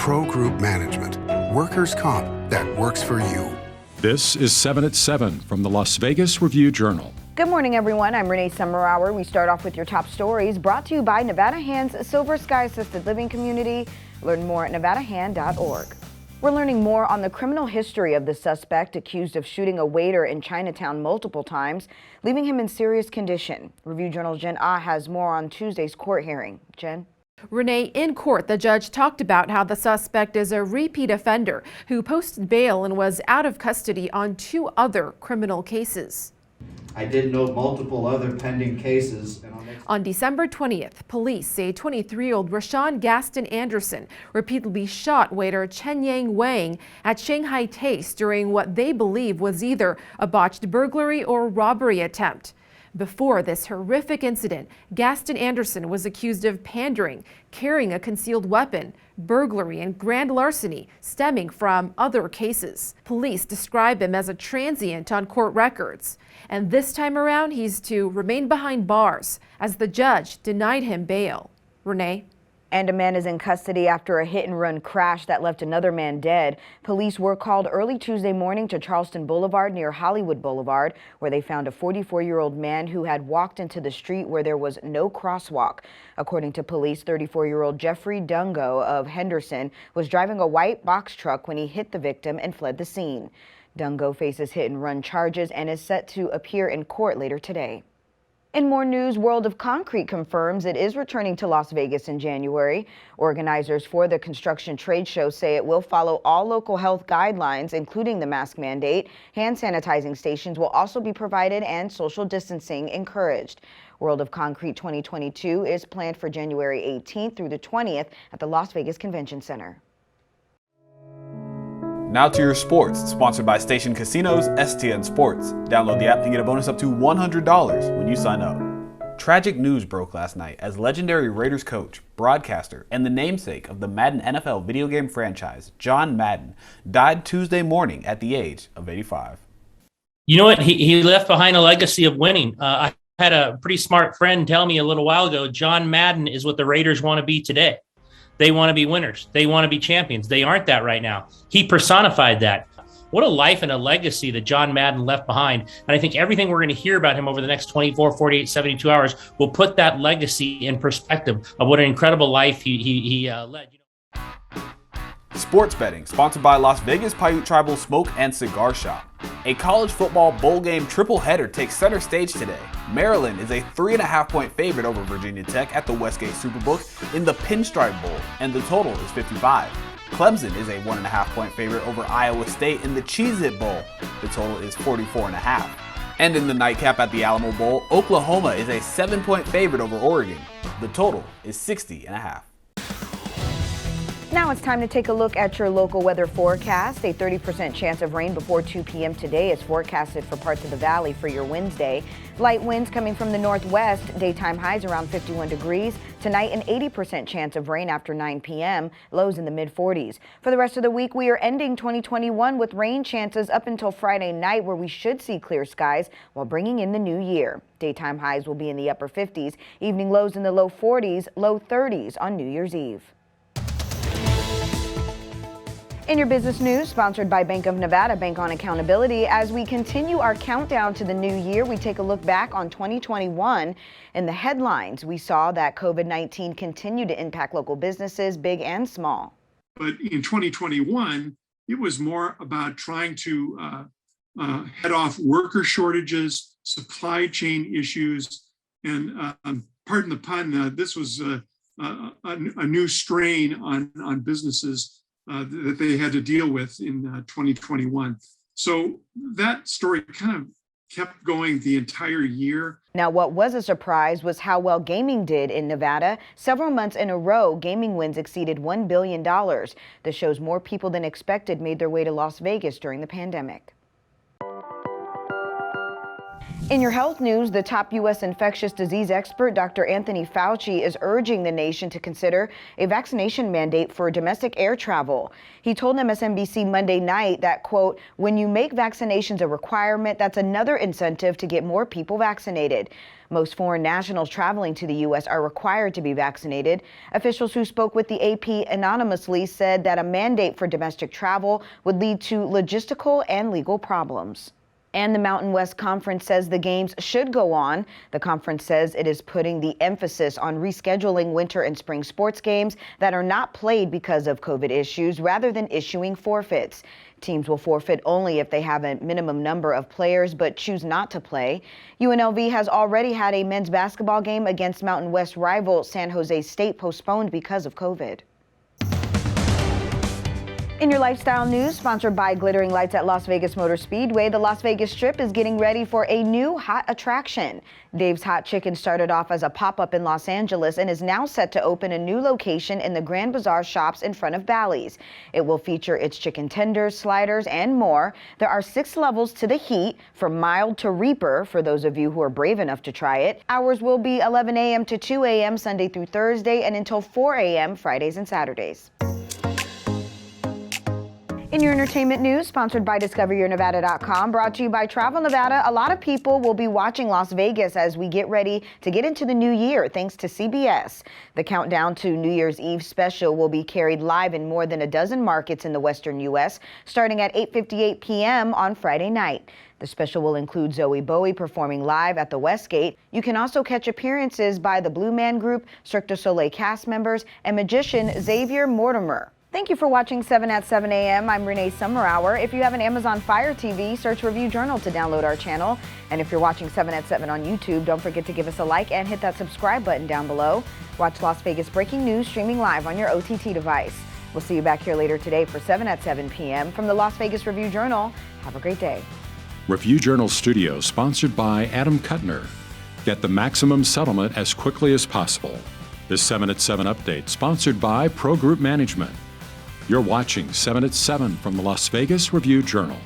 Pro Group Management. Workers' comp that works for you. This is 7 at 7 from the Las Vegas Review-Journal. Good morning, everyone. I'm Renee Summerhour. We start off with your top stories brought to you by Nevada Hand's Silver Sky Assisted Living Community. Learn more at nevadahand.org. We're learning more on the criminal history of the suspect accused of shooting a waiter in Chinatown multiple times, leaving him in serious condition. Review-Journal's Jen Ah has more on Tuesday's court hearing. Jen? Renee, in court, the judge talked about how the suspect is a repeat offender who posted bail and was out of custody on 2 other criminal cases. I did note multiple other pending cases. On December 20th, police say 23-year-old Rashawn Gaston Anderson repeatedly shot waiter Chen Yang Wang at ShangHai Taste during what they believe was either a botched burglary or robbery attempt. Before this horrific incident, Gaston Anderson was accused of pandering, carrying a concealed weapon, burglary, and grand larceny stemming from other cases. Police describe him as a transient on court records. And this time around, he's to remain behind bars as the judge denied him bail. Renee? And a man is in custody after a hit-and-run crash that left another man dead. Police were called early Tuesday morning to Charleston Boulevard near Hollywood Boulevard, where they found a 44-year-old man who had walked into the street where there was no crosswalk. According to police, 34-year-old Jeffrey Dungo of Henderson was driving a white box truck when he hit the victim and fled the scene. Dungo faces hit-and-run charges and is set to appear in court later today. In more news, World of Concrete confirms it is returning to Las Vegas in January. Organizers for the construction trade show say it will follow all local health guidelines, including the mask mandate. Hand sanitizing stations will also be provided and social distancing encouraged. World of Concrete 2022 is planned for January 18th through the 20th at the Las Vegas Convention Center. Now to your sports, sponsored by Station Casinos, STN Sports. Download the app and get a bonus up to $100 when you sign up. Tragic news broke last night as legendary Raiders coach, broadcaster, and the namesake of the Madden NFL video game franchise, John Madden, died Tuesday morning at the age of 85. You know what? He left behind a legacy of winning. I had a pretty smart friend tell me a little while ago, John Madden is what the Raiders want to be today. They want to be winners. They want to be champions. They aren't that right now. He personified that. What a life and a legacy that John Madden left behind. And I think everything we're going to hear about him over the next 24, 48, 72 hours will put that legacy in perspective of what an incredible life he led. Sports betting, sponsored by Las Vegas Paiute Tribal Smoke and Cigar Shop. A college football bowl game triple header takes center stage today. Maryland is a 3.5-point favorite over Virginia Tech at the Westgate Superbook in the Pinstripe Bowl, and the total is 55. Clemson is a 1.5-point favorite over Iowa State in the Cheez-It Bowl. The total is 44.5. And in the nightcap at the Alamo Bowl, Oklahoma is a 7-point favorite over Oregon. The total is 60.5. Now it's time to take a look at your local weather forecast. A 30% chance of rain before 2 p.m. today is forecasted for parts of the valley for your Wednesday. Light winds coming from the northwest, daytime highs around 51 degrees. Tonight, an 80% chance of rain after 9 p.m., lows in the mid-40s. For the rest of the week, we are ending 2021 with rain chances up until Friday night, where we should see clear skies while bringing in the new year. Daytime highs will be in the upper 50s, evening lows in the low 40s, low 30s on New Year's Eve. In your business news, sponsored by Bank of Nevada, Bank on Accountability. As we continue our countdown to the new year, we take a look back on 2021. In the headlines, we saw that COVID-19 continued to impact local businesses, big and small. But in 2021, it was more about trying to head off worker shortages, supply chain issues, and pardon the pun, this was a new strain on businesses that they had to deal with in 2021. So that story kind of kept going the entire year. Now, what was a surprise was how well gaming did in Nevada. Several months in a row, gaming wins exceeded $1 billion. This shows more people than expected made their way to Las Vegas during the pandemic. In your health news, the top U.S. infectious disease expert, Dr. Anthony Fauci, is urging the nation to consider a vaccination mandate for domestic air travel. He told MSNBC Monday night that, quote, when you make vaccinations a requirement, that's another incentive to get more people vaccinated. Most foreign nationals traveling to the U.S. are required to be vaccinated. Officials who spoke with the AP anonymously said that a mandate for domestic travel would lead to logistical and legal problems. And the Mountain West Conference says the games should go on. The conference says it is putting the emphasis on rescheduling winter and spring sports games that are not played because of COVID issues, rather than issuing forfeits. Teams will forfeit only if they have a minimum number of players but choose not to play. UNLV has already had a men's basketball game against Mountain West rival San Jose State postponed because of COVID. In your lifestyle news, sponsored by Glittering Lights at Las Vegas Motor Speedway, the Las Vegas Strip is getting ready for a new hot attraction. Dave's Hot Chicken started off as a pop-up in Los Angeles and is now set to open a new location in the Grand Bazaar shops in front of Bally's. It will feature its chicken tenders, sliders, and more. There are 6 levels to the heat, from mild to Reaper, for those of you who are brave enough to try it. Hours will be 11 a.m. to 2 a.m. Sunday through Thursday and until 4 a.m. Fridays and Saturdays. In your entertainment news, sponsored by DiscoverYourNevada.com, brought to you by Travel Nevada, a lot of people will be watching Las Vegas as we get ready to get into the new year, thanks to CBS. The countdown to New Year's Eve special will be carried live in more than a dozen markets in the western U.S., starting at 8:58 p.m. on Friday night. The special will include Zoe Bowie performing live at the Westgate. You can also catch appearances by the Blue Man Group, Cirque du Soleil cast members, and magician Xavier Mortimer. Thank you for watching 7 at 7 a.m. I'm Renee Summerhour. If you have an Amazon Fire TV, search Review Journal to download our channel. And if you're watching 7 at 7 on YouTube, don't forget to give us a like and hit that subscribe button down below. Watch Las Vegas breaking news streaming live on your OTT device. We'll see you back here later today for 7 at 7 p.m. from the Las Vegas Review Journal. Have a great day. Review Journal Studio, sponsored by Adam Kuttner. Get the maximum settlement as quickly as possible. This 7 at 7 update, sponsored by Pro Group Management. You're watching 7 at 7 from the Las Vegas Review Journal.